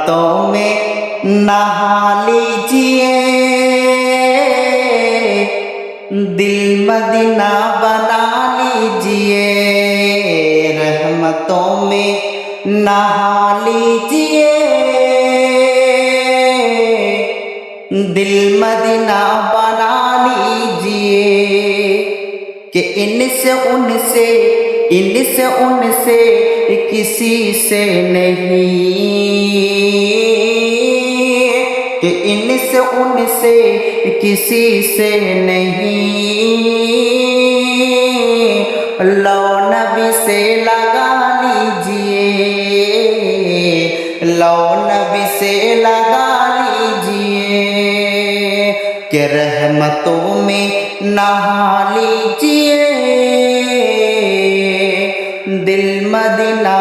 रहमतों में नहा लीजिए, दिल मदीना बना लीजिए। रहमतों में नहा लीजिए, दिल मदीना बना लीजिए। कि इनसे उनसे किसी से नहीं, कि इनसे उनसे किसी से नहीं। लो नबी से लगा लीजिए, लो नबी से लगा लीजिए। कि रहमतों में नहा लीजिए, दिल मदीना